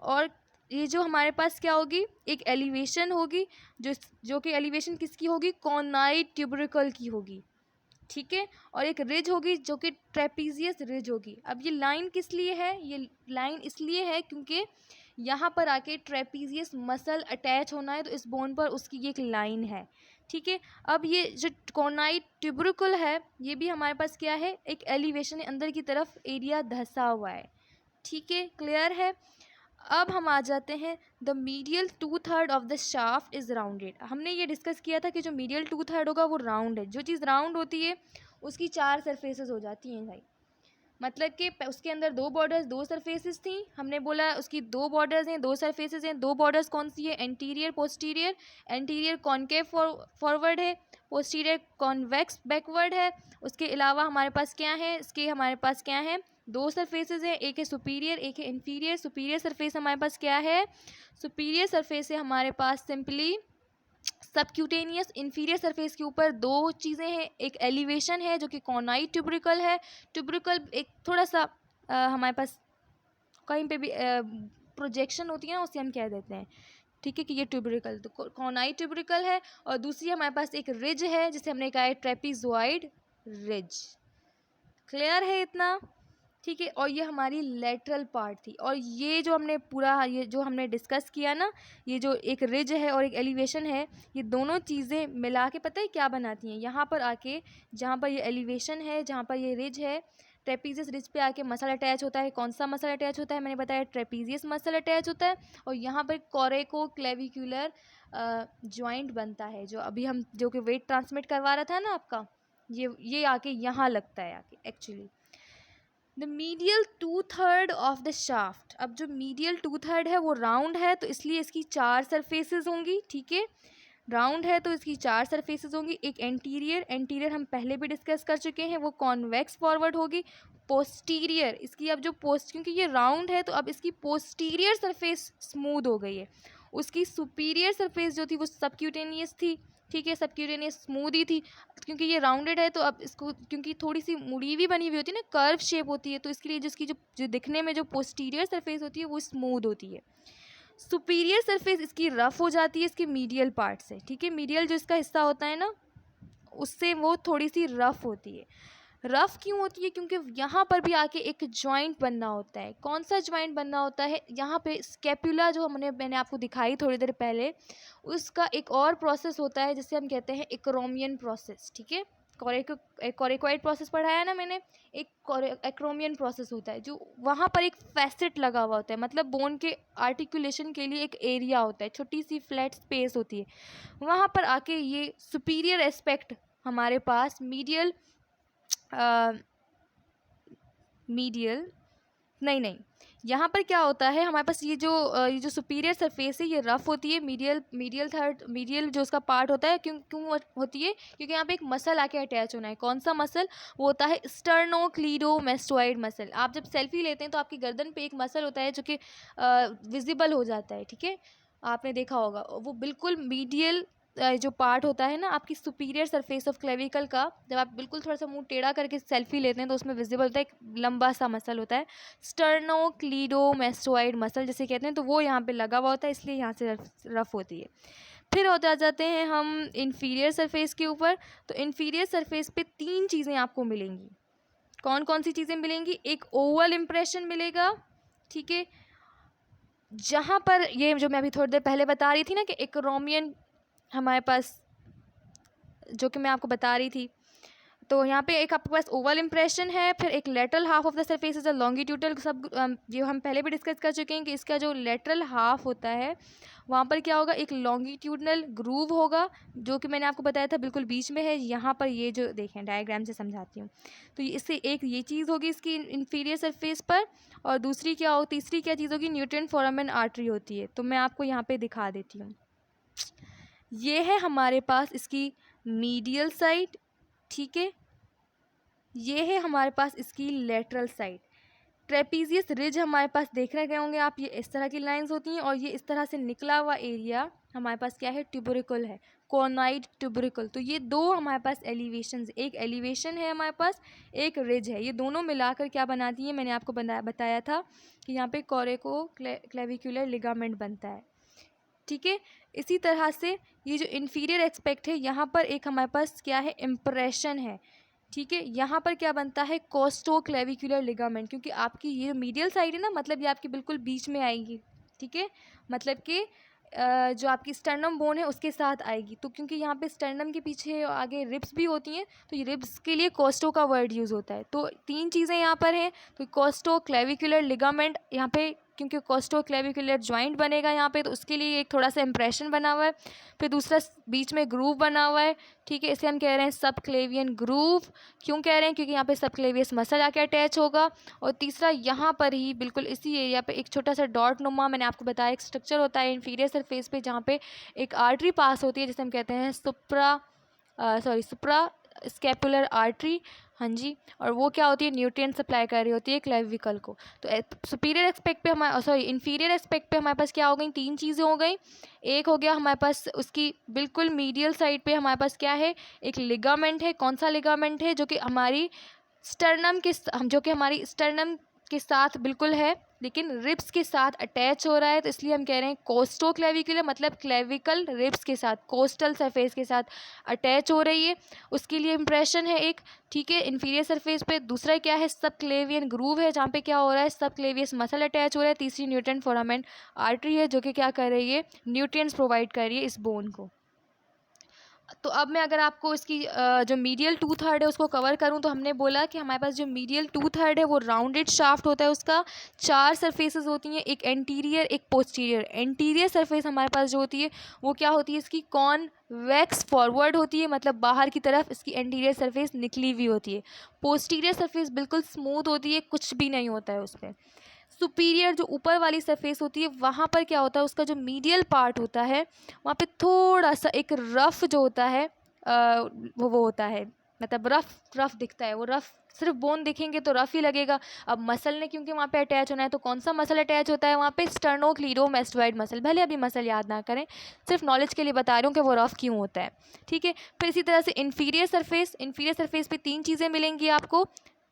और ये जो हमारे पास क्या होगी, एक एलिवेशन होगी, जो कि एलिवेशन किसकी होगी, कॉनाइड ट्यूबरिकल की होगी, ठीक है। और एक रिज होगी जो कि ट्रेपीजियस रिज होगी। अब ये लाइन किस लिए है, ये लाइन इसलिए है क्योंकि यहाँ पर आके ट्रेपीजियस मसल अटैच होना है, तो इस बोन पर उसकी ये एक लाइन है, ठीक है। अब ये जो कॉनाइड ट्यूबरिकल है, ये भी हमारे पास क्या है, एक एलिवेशन है, अंदर की तरफ एरिया धंसा हुआ है, ठीक है, क्लियर है। अब हम आ जाते हैं, the medial 2/3 of the shaft is rounded. हमने ये डिस्कस किया था कि जो मीडियल 2/3 होगा वो राउंड है। जो चीज़ राउंड होती है उसकी 4 सरफेसेस हो जाती हैं भाई, मतलब कि उसके अंदर 2 बॉर्डर्स 2 सरफेसेस थी। हमने बोला उसकी 2 बॉर्डर्स हैं, 2 सरफेसेस हैं। 2 बॉर्डर्स कौन सी है, anterior posterior. Anterior concave forward है, पोस्टीरियर कॉन्वेक्स बैकवर्ड है। उसके अलावा हमारे पास क्या है, इसके हमारे पास क्या है, 2 सरफेसेस हैं, एक है सुपीरियर एक है इन्फीरियर। सुपीरियर सरफेस हमारे पास क्या है, सुपीरियर सरफेस है हमारे पास सिंपली सबक्यूटेनियस। इन्फीरियर सरफेस के ऊपर 2 चीज़ें हैं, एक एलिवेशन है जो कि कॉनाइड ट्यूबरिकल है। ट्यूबरिकल एक थोड़ा सा हमारे पास कहीं पे भी प्रोजेक्शन होती है ना, उसे हम कह देते हैं, ठीक है, कि ये ट्यूबरिकल, तो कॉनाइड ट्यूबरिकल है। और दूसरी हमारे पास एक रिज है जिसे हमने कहा है ट्रेपीजॉइड रिज। क्लियर है इतना, ठीक है। और ये हमारी लेटरल पार्ट थी। और ये जो हमने पूरा ये जो हमने डिस्कस किया ना, ये जो एक रिज है और एक एलिवेशन है, ये दोनों चीज़ें मिला के पता है क्या बनाती हैं, यहाँ पर आके जहाँ पर ये एलिवेशन है, जहाँ पर ये रिज है, ट्रेपीजियस रिज पे आके मसल अटैच होता है। कौन सा मसल अटैच होता है, मैंने बताया ट्रेपीजियस मसल अटैच होता है। और यहाँ पर कोरेको क्लेविकुलर जॉइंट बनता है, जो अभी हम जो कि वेट ट्रांसमिट करवा रहा था ना आपका, ये आके यहाँ लगता है आके actually. The medial 2/3 of the shaft, अब जो मीडियल 2/3 है वो राउंड है, तो इसलिए इसकी 4 सरफेसेस होंगी, ठीक है। राउंड है तो इसकी 4 सरफेसेस होंगी। एक एंटीरियर, एंटीरियर हम पहले भी डिस्कस कर चुके हैं, वो कॉन्वेक्स फॉरवर्ड होगी। पोस्टीरियर, इसकी अब जो क्योंकि ये राउंड है तो अब इसकी पोस्टीरियर सरफेस स्मूथ हो गई है। उसकी सुपीरियर सरफेस जो थी वो सबक्यूटेनियस थी, ठीक है, सबक्यूटेनियस स्मूथ ही थी। क्योंकि ये राउंडेड है तो अब इसको, क्योंकि थोड़ी सी मुड़ी हुई बनी हुई होती है ना, कर्व शेप होती है, तो इसके लिए जिसकी जो दिखने में जो पोस्टीरियर सरफेस होती है वो स्मूथ होती है। सुपीरियर सरफेस इसकी रफ हो जाती है इसके मीडियल पार्ट से, ठीक है। मीडियल जो इसका हिस्सा होता है ना, उससे वो थोड़ी सी रफ होती है। रफ क्यों होती है, क्योंकि यहाँ पर भी आके एक जॉइंट बनना होता है। कौन सा जॉइंट बनना होता है, यहाँ पे स्कैपुला जो मैंने आपको दिखाई थोड़ी देर पहले, उसका एक और प्रोसेस होता है जिसे हम कहते हैं एक्रोमियन प्रोसेस, ठीक है। कोरेकोइड प्रोसेस पढ़ाया ना मैंने, एक एक्रोमियन प्रोसेस होता है, जो वहाँ पर एक फैसेट लगा हुआ होता है, मतलब बोन के आर्टिकुलेशन के लिए एक एरिया होता है, छोटी सी फ्लैट स्पेस होती है। वहाँ पर आके ये सुपीरियर एस्पेक्ट हमारे पास मीडियल मीडियल नहीं यहाँ पर क्या होता है, हमारे पास ये जो सुपीरियर सरफेस है ये रफ होती है, मीडियल जो उसका पार्ट होता है, क्यों क्यों होती है, क्योंकि यहाँ पे एक मसल आके अटैच होना है। कौन सा मसल? वो होता है स्टर्नोक्लीडोमास्टोइड मसल। आप जब सेल्फी लेते हैं तो आपकी गर्दन पे एक मसल होता है जो कि विजिबल हो जाता है, ठीक है, आपने देखा होगा। वो बिल्कुल मीडियल जो पार्ट होता है ना आपकी सुपीरियर सरफेस ऑफ क्लेविकल का, जब आप बिल्कुल थोड़ा सा मुंह टेढ़ा करके सेल्फी लेते हैं तो उसमें विजिबल होता है, एक लंबा सा मसल होता है स्टर्नोक्लीडोमास्टोइड मसल जिसे कहते हैं, तो वो यहाँ पे लगा हुआ होता है, इसलिए यहाँ से रफ होती है। फिर हो जाते हैं हम इन्फीरियर सरफेस के ऊपर। तो इन्फीरियर सरफेस पे 3 चीज़ें आपको मिलेंगी। कौन कौन सी चीज़ें मिलेंगी? एक ओवल इम्प्रेशन मिलेगा, ठीक है, जहाँ पर ये जो मैं अभी थोड़ी देर पहले बता रही थी ना कि एक रोमियन हमारे पास, जो कि मैं आपको बता रही थी, तो यहाँ पे एक आपके पास ओवल इम्प्रेशन है। फिर एक lateral half of the surface is a longitudinal सब, जो हम पहले भी डिस्कस कर चुके हैं कि इसका जो लेटरल हाफ होता है वहाँ पर क्या होगा, एक लॉन्गिट्यूडनल ग्रूव होगा, जो कि मैंने आपको बताया था बिल्कुल बीच में है। यहाँ पर ये जो देखें डायग्राम से समझाती हूँ, तो इससे एक ये चीज़ होगी इसकी इन्फीरियर सरफेस पर, और दूसरी क्या हो, तीसरी क्या चीज़ होगी, न्यूट्रिएंट फोरामेन आर्टरी होती है। तो मैं आपको यहाँ पर दिखा देती हूँ। ये है हमारे पास इसकी मीडियल साइड, ठीक है, ये है हमारे पास इसकी लेटरल साइड। ट्रेपीजियस रिज हमारे पास देख रहे होंगे आप, ये इस तरह की लाइंस होती हैं, और ये इस तरह से निकला हुआ एरिया हमारे पास क्या है, ट्यूबरिकल है, कॉर्नाइड ट्यूबरिकल। तो ये दो हमारे पास एलिवेशन, एक एलिवेशन है हमारे पास, एक रिज है, ये दोनों मिलाकर क्या बनाती है, मैंने आपको बताया था कि यहाँ पे कोरेको क्लेविकुलर लिगामेंट बनता है, ठीक है। इसी तरह से ये जो इन्फीरियर एस्पेक्ट है, यहाँ पर एक हमारे पास क्या है, इम्प्रेशन है, ठीक है। यहाँ पर क्या बनता है, कोस्टो क्लेविकुलर लिगामेंट, क्योंकि आपकी ये मीडियल साइड है ना, मतलब ये आपकी बिल्कुल बीच में आएगी, ठीक है, मतलब कि जो आपकी स्टर्नम बोन है उसके साथ आएगी। तो क्योंकि यहाँ पे स्टर्नम के पीछे आगे रिब्स भी होती हैं, तो ये रिब्स के लिए कोस्टो का वर्ड यूज़ होता है। तो 3 चीज़ें यहाँ पर हैं, तो कोस्टो क्लेविकुलर लिगामेंट यहाँ पे, क्योंकि कोस्टो क्लेविकुलर जॉइंट बनेगा यहाँ पे, तो उसके लिए एक थोड़ा सा इंप्रेशन बना हुआ है। फिर दूसरा बीच में ग्रूव बना हुआ है, ठीक है, इसे हम कह रहे हैं सब क्लेवियन ग्रूव। क्यों कह रहे हैं? क्योंकि यहाँ पे सब क्लेवियस मसल आके अटैच होगा। और तीसरा यहाँ पर ही बिल्कुल इसी एरिया पे एक छोटा सा डॉट नुमा, मैंने आपको बताया, एक स्ट्रक्चर होता है इन्फीरियर सरफेस पे, जहाँ पे एक आर्टरी पास होती है जिसे हम कहते हैं सुप्रा स्कैपुलर आर्टरी, हाँ जी, और वो क्या होती है, न्यूट्रिएंट सप्लाई कर रही होती है क्लेविकल को। तो सुपीरियर एस्पेक्ट पे इन्फीरियर एस्पेक्ट पे हमारे पास क्या हो गई, 3 चीज़ें हो गई। एक हो गया हमारे पास उसकी बिल्कुल मीडियल साइड पे हमारे पास क्या है, एक लिगामेंट है। कौन सा लिगामेंट है? जो कि हमारी स्टर्नम के साथ बिल्कुल है, लेकिन रिब्स के साथ अटैच हो रहा है, तो इसलिए हम कह रहे हैं कोस्टो क्लेविकुलर, मतलब क्लेविकल रिब्स के साथ, कोस्टल सरफेस के साथ अटैच हो रही है, उसके लिए इंप्रेशन है एक, ठीक है, इन्फीरियर सरफेस पे। दूसरा क्या है, सब क्लेवियन ग्रूव है, जहाँ पे क्या हो रहा है, सब क्लेवियस मसल अटैच हो रहा है। तीसरी न्यूट्रिएंट फोरामेन आर्टरी है, जो कि क्या कर रही है, न्यूट्रिएंट्स प्रोवाइड कर रही है इस बोन को। तो अब मैं अगर आपको इसकी जो मीडियल 2/3 है उसको कवर करूं, तो हमने बोला कि हमारे पास जो मीडियल 2/3 है वो राउंडेड शाफ्ट होता है, उसका 4 सरफेसेस होती हैं, एक एंटीरियर एक पोस्टीरियर। एंटीरियर सरफेस हमारे पास जो होती है वो क्या होती है, इसकी कॉन्वेक्स फॉरवर्ड होती है, मतलब बाहर की तरफ इसकी एंटीरियर सरफेस निकली हुई होती है। पोस्टीरियर सरफेस बिल्कुल स्मूथ होती है, कुछ भी नहीं होता है उस पर। सुपीरियर जो ऊपर वाली सरफेस होती है, वहाँ पर क्या होता है, उसका जो मीडियल पार्ट होता है वहाँ पे थोड़ा सा एक रफ़ जो होता है वो होता है, मतलब रफ़ दिखता है। वो रफ़ सिर्फ बोन दिखेंगे तो रफ़ ही लगेगा। अब मसल ने क्योंकि वहाँ पे अटैच होना है, तो कौन सा मसल अटैच होता है वहाँ पे, स्टर्नोक्लीडोमास्टोइड मसल। भले अभी मसल याद ना करें, सिर्फ नॉलेज के लिए बता रही हूँ कि वो रफ़ क्यों होता है, ठीक है। फिर इसी तरह से इन्फीरियर सरफेस पे 3 चीज़ें मिलेंगी आपको।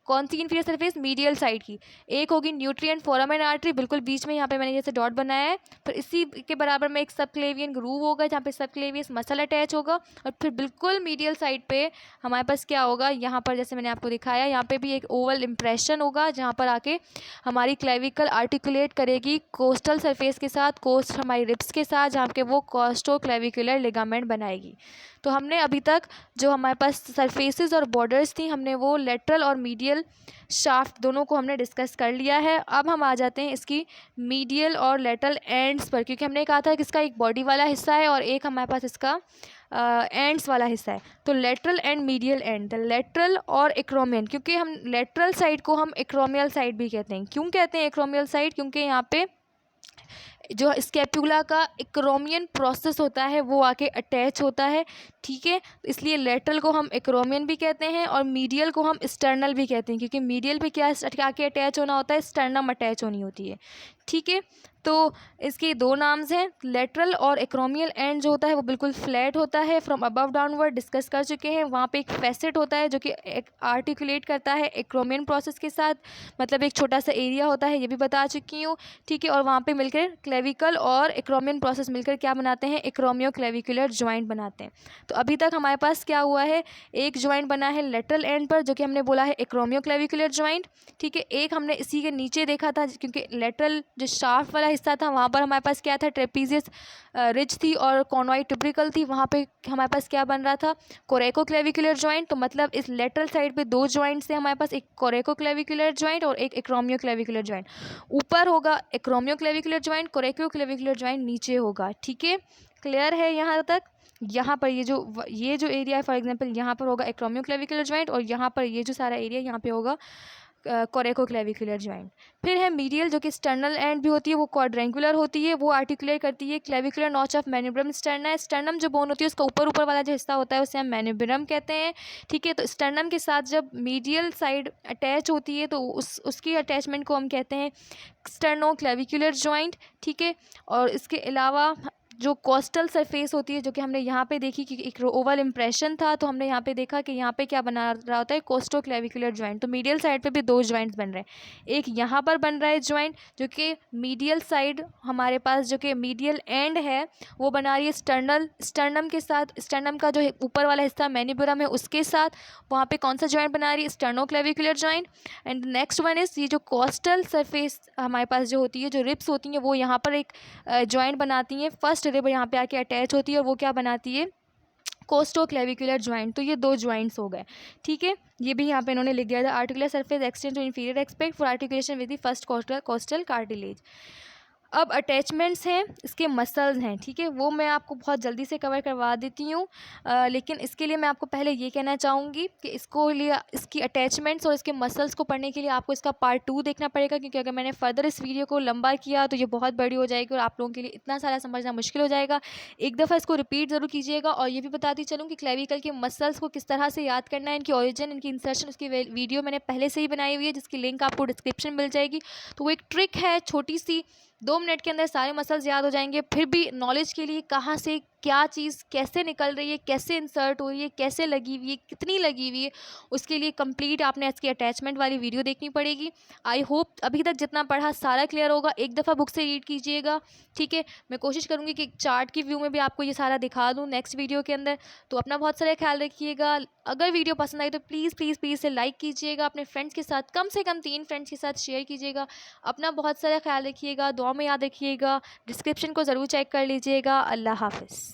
कौन सी इन्फीरियर सरफेस? मीडियल साइड की। एक होगी न्यूट्रिएंट फोरामेन आर्टरी, बिल्कुल बीच में यहाँ पे मैंने जैसे डॉट बनाया है। फिर इसी के बराबर में एक सबक्लेवियन ग्रूव होगा, जहाँ पे सबक्लेवियस मसल अटैच होगा। और फिर बिल्कुल मीडियल साइड पे हमारे पास क्या होगा, यहाँ पर जैसे मैंने आपको दिखाया, यहाँ पे भी एक ओवल इम्प्रेशन होगा, जहाँ पर आके हमारी क्लेविकल आर्टिकुलेट करेगी कोस्टल सरफेस के साथ, कोस्ट हमारी रिब्स के साथ, जहाँ पे वो कोस्टो क्लेविकुलर लिगामेंट बनाएगी। तो हमने अभी तक जो हमारे पास सरफेसेस और बॉर्डर्स थी, हमने वो लेटरल और मीडियल स्टर्नल शाफ्ट दोनों को हमने डिस्कस कर लिया है। अब हम आ जाते हैं इसकी मीडियल और लेटरल एंड्स पर, क्योंकि हमने कहा था कि इसका एक बॉडी वाला हिस्सा है और एक हमारे पास इसका एंड्स वाला हिस्सा है। तो lateral and medial and, the lateral और एक्रोमियन, क्योंकि हम लेटरल साइड को हम एक्रोमियल साइड भी कहते हैं। क्यों कहते हैं एक्रोमियल साइड? क्योंकि यहाँ पे जो स्कैपुला का एक्रोमियन प्रोसेस होता है वो आके अटैच होता है, ठीक है। इसलिए लेटरल को हम एक्रोमियन भी कहते हैं और मीडियल को हम स्टर्नल भी कहते हैं, क्योंकि मीडियल पे क्या आके अटैच होना होता है, स्टर्नम अटैच होनी होती है, ठीक है। तो इसके दो नाम्स हैं, लेटरल और एक्रोमियल एंड जो होता है वो बिल्कुल फ्लैट होता है, फ्रॉम अबव डाउनवर्ड डिस्कस कर चुके हैं। वहाँ पे एक फैसेट होता है जो कि आर्टिकुलेट करता है एक्रोमियन प्रोसेस के साथ, मतलब एक छोटा सा एरिया होता है, ये भी बता चुकी हूँ, ठीक है। और वहाँ पे मिलकर क्लेविकल और एक्रोमियन प्रोसेस मिलकर क्या बनाते हैं, एक्रोमियो क्लेविकुलर ज्वाइंट बनाते हैं। तो अभी तक हमारे पास क्या हुआ है, एक ज्वाइंट बना है लेटरल एंड पर जो कि हमने बोला है एक्रोमियो क्लेविकुलर ज्वाइंट, ठीक है। एक हमने इसी के नीचे देखा था, क्योंकि लेटरल जो शाफ्ट वाला हिस्सा था वहाँ पर हमारे पास क्या था, ट्रेपीजियस रिज थी और कॉनवाइड ट्यूब्रिकल थी, वहाँ पे हमारे पास क्या बन रहा था, कोरेको क्लेविकुलर ज्वाइंट। तो मतलब इस लेटरल साइड पे दो ज्वाइंट्स हैं हमारे पास, एक कोरेको क्लेविकुलर ज्वाइंट और एक एक्रोमियो क्लेविकुलर ज्वाइंट। ऊपर होगा acromio clavicular joint, coraco clavicular joint नीचे होगा, ठीक है। क्लियर है यहाँ तक? यहाँ पर ये जो एरिया है, फॉर एग्जांपल यहाँ पर होगा एक्रोमियो क्लेविकुलर ज्वाइंट और यहाँ पर ये जो सारा एरिया यहाँ पे होगा कोरेको क्लेविकुलर ज्वाइंट। फिर है मीडियल जो कि स्टर्नल एंड भी होती है, वो क्वाड्रेंगुलर होती है, वो आर्टिकुलेट करती है clavicular notch of manubrium sterna. Sternum जो बोन होती है उसका ऊपर वाला जो हिस्सा होता है उसे हम मैन्युब्रम कहते हैं, ठीक है। तो स्टर्नम के साथ जब मीडियल साइड अटैच होती है तो उसकी अटैचमेंट को हम कहते हैं स्टर्नो क्लेविकुलर ज्वाइंट, ठीक है। और इसके अलावा जो कोस्टल सरफेस होती है जो कि हमने यहाँ पे देखी कि एक ओवल इम्प्रेशन था, तो हमने यहाँ पे देखा कि यहाँ पे क्या बना रहा होता है, कोस्टो क्लेविकुलर ज्वाइंट। तो मीडियल साइड पे भी दो ज्वाइंट्स बन रहे हैं, एक यहाँ पर बन रहा है ज्वाइंट जो कि मीडियल साइड हमारे पास जो कि मीडियल एंड है वो बना रही है स्टर्नम के साथ, स्टर्नम का जो ऊपर वाला हिस्सा मैनिब्रम है उसके साथ वहाँ पे कौन सा ज्वाइंट बना रही है, sterno clavicular joint. And next one is ये जो कोस्टल सरफेस हमारे पास जो होती है, जो रिब्स होती हैं वो यहाँ पर एक ज्वाइंट बनाती हैं, फर्स्ट रिब यहाँ पे आके अटैच होती है और वो क्या बनाती है, कोस्टो क्लेविकुलर ज्वाइंट। तो ये दो ज्वाइंट्स हो गए, ठीक है। ये भी यहाँ पे इन्होंने लिख दिया था, articular surface extend to inferior aspect for articulation with the first costal cartilage. अब अटैचमेंट्स हैं, इसके मसल्स हैं, ठीक है, वो मैं आपको बहुत जल्दी से कवर करवा देती हूँ। लेकिन इसके लिए मैं आपको पहले ये कहना चाहूँगी कि इसकी अटैचमेंट्स और इसके मसल्स को पढ़ने के लिए आपको इसका पार्ट 2 देखना पड़ेगा, क्योंकि अगर मैंने फर्दर इस वीडियो को लंबा किया तो ये बहुत बड़ी हो जाएगी और आप लोगों के लिए इतना सारा समझना मुश्किल हो जाएगा। एक दफ़ा इसको रिपीट ज़रूर कीजिएगा। और ये भी बताती चलूँ कि क्लेविकल के मसल्स को किस तरह से याद करना है, इनकी ओरिजिन, इनकी इंसर्शन, उसकी वीडियो मैंने पहले से ही बनाई हुई है जिसकी लिंक आपको डिस्क्रिप्शन मिल जाएगी। तो वो एक ट्रिक है छोटी सी, 2 मिनट के अंदर सारे मसल्स याद हो जाएंगे। फिर भी नॉलेज के लिए कहाँ से क्या चीज़ कैसे निकल रही है, कैसे इंसर्ट हो रही है, कैसे लगी हुई है, कितनी लगी हुई है, उसके लिए कंप्लीट आपने इसकी अटैचमेंट वाली वीडियो देखनी पड़ेगी। आई होप अभी तक जितना पढ़ा सारा क्लियर होगा। एक दफ़ा बुक से रीड कीजिएगा, ठीक है। मैं कोशिश करूँगी कि चार्ट की व्यू में भी आपको ये सारा दिखा दूँ नेक्स्ट वीडियो के अंदर। तो अपना बहुत सारा ख्याल रखिएगा। अगर वीडियो पसंद आई तो प्लीज़ प्लीज़ प्लीज़ से लाइक कीजिएगा, अपने फ्रेंड्स के साथ कम से कम 3 फ्रेंड्स के साथ शेयर कीजिएगा। अपना बहुत सारा ख्याल रखिएगा, दुआ में याद रखिएगा। डिस्क्रिप्शन को ज़रूर चेक कर लीजिएगा। अल्लाह हाफ़िज़।